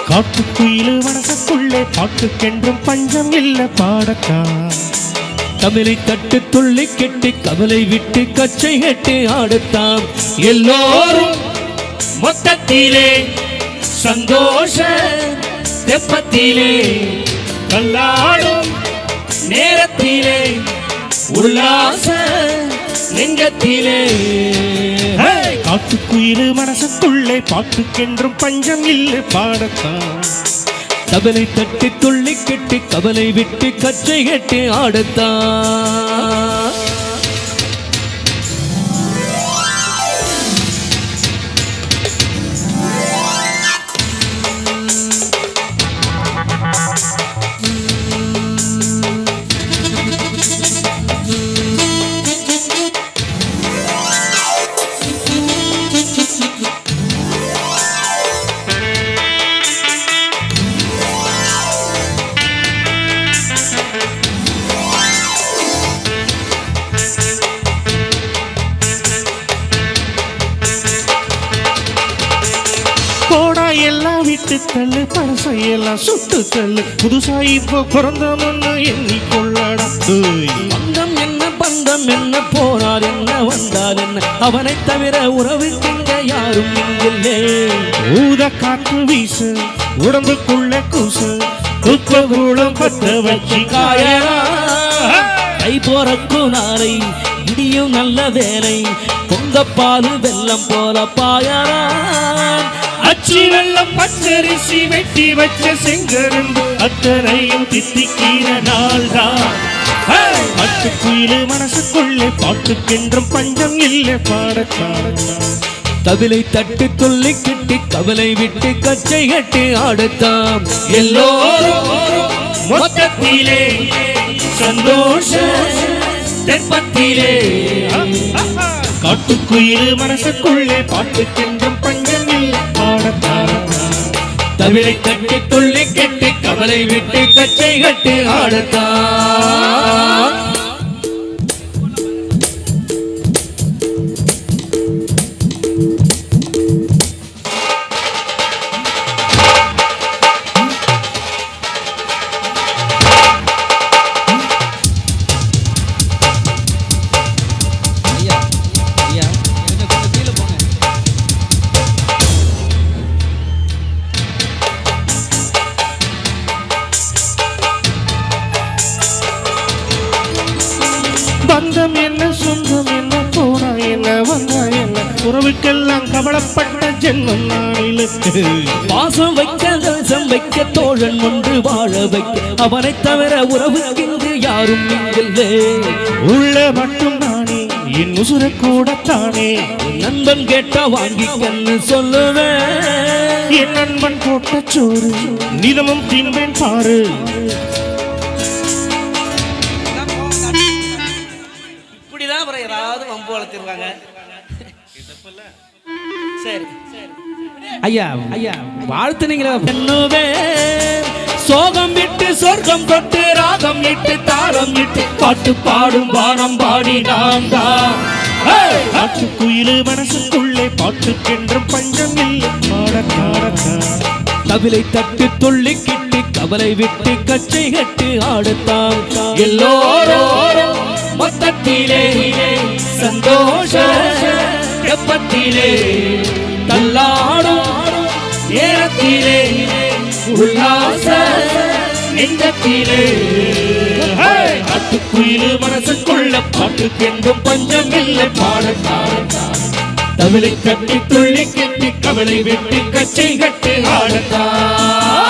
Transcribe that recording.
காட்டுக்குயிலு மனசுக்குள்ளே பாட்டுக்கென்றும் பஞ்சம் இல்ல பாடக்கா. தமிழை தட்டு துள்ளி கெட்டி கவலை விட்டு கச்சை கட்டி ஆடுத்தாம். எல்லோரும் மொத்தத்திலே சந்தோஷ தெப்பத்திலே கல்லாடும் நேரத்திலே உல்லாச நெஞ்சத்திலே. காட்டுக்குயிலு மனசுக்குள்ளே பாட்டுக்கென்றும் பஞ்சம் இல்லை பாடத்தான். தமிழை தட்டி துள்ளி கெட்டி கவலை விட்டு கச்சை கட்டி ஆடுத்தான். எல்லாம் விட்டு தள்ளு பழசையெல்லாம் சுட்டு தள்ளு. புதுசா இப்போ பிறந்தவன்னு எண்ணி கொள்ளடா. பந்தம் என்ன பந்தம் என்ன போனார் என்ன வந்தார் என்ன அவனை தவிர உறவு இங்க யாரும் இங்கில்லே. ஊத காற்று வீசு உடம்புக்குள்ள கூசு குப்பகூடம் பத்த வச்சு காயரா. கை போறக்கும் நாளை இடியும் நல்ல வேலை பொங்கப்பாலு வெள்ளம் போல பாயரா. அச்சி வெள்ளம் பச்சரிசி வெட்டி வச்ச செங்கரும்பு அத்தனையும் தித்திக்கிற நாள் தான். காட்டுக்குயிலு மனசுக்குள்ளே பாட்டுக்கென்றும் பஞ்சம் இல்லை பாடத்தான். தவிலை தட்டி துள்ளி கட்டி கவலை விட்டு கச்சை கட்டி ஆடுத்தாம். எல்லோரும் மொத்தத்திலே சந்தோஷ தெப்பத்திலே. காட்டுக்குயிலு மனசுக்குள்ளே பாட்டுக்கென்றும் பஞ்சம் இல்லை பாடத்தான். தவிலை தட்டி துள்ளி கட்டி கவலை விட்டு கச்சை கட்டி ஆடுத்தான். பந்தம் என்ன சொந்தம் என்ன போனா என்ன வந்தா என்ன உறவுக்கெல்லாம் கவலைப்பட்ட ஜென்மம் நாளிலுக்கு. பாசம் வைக்க தேசம் வைக்க தோழன் ஒன்று வாழ வைக்க அவனை தவிர உறவுக்கு யாரும் இங்கில்லே. உள்ள மட்டும் நானே என் உசுர கூடத்தானே. நண்பன் கேட்டா வாங்கிக்கன்னு சொல்லுவேன். என் நண்பன் போட்ட சோறு நிதமும் தின்பேன் பாரு. யாராவது வம்பு வளர்த்திருக்காங்க. சரி ஐயா ஐயா வாழ்த்துனீங்களா. என்னவே சோகம் விட்டு சொர்க்கம் தொட்டு ராகம் இட்டு தாளம் இட்டு பாட்டு பாடும் வானம் பாடி நாம் தான். காட்டுக்குயிலு மனசுக்குள்ளே பாட்டுக்கென்றும் பஞ்சம் இல்லை பாடத்தான். தவிலை தட்டு துள்ளி கிட்டி கவலை விட்டு கச்சை கட்டி ஆடுத்தான். எல்லோரும் மொத்தத்திலே சந்தோஷ தெப்பத்திலே தள்ளாடும் நேரத்திலே உல்லாச நெஞ்சத்திலே. காட்டுக்குயிலு மனசுக்குள்ள பாட்டுக்கென்றும் பஞ்சம் இல்லை பாடத்தான். தவிலை கட்டி துள்ளி கட்டி கவலை விட்டு கச்சை கட்டி ஆடத்தான்.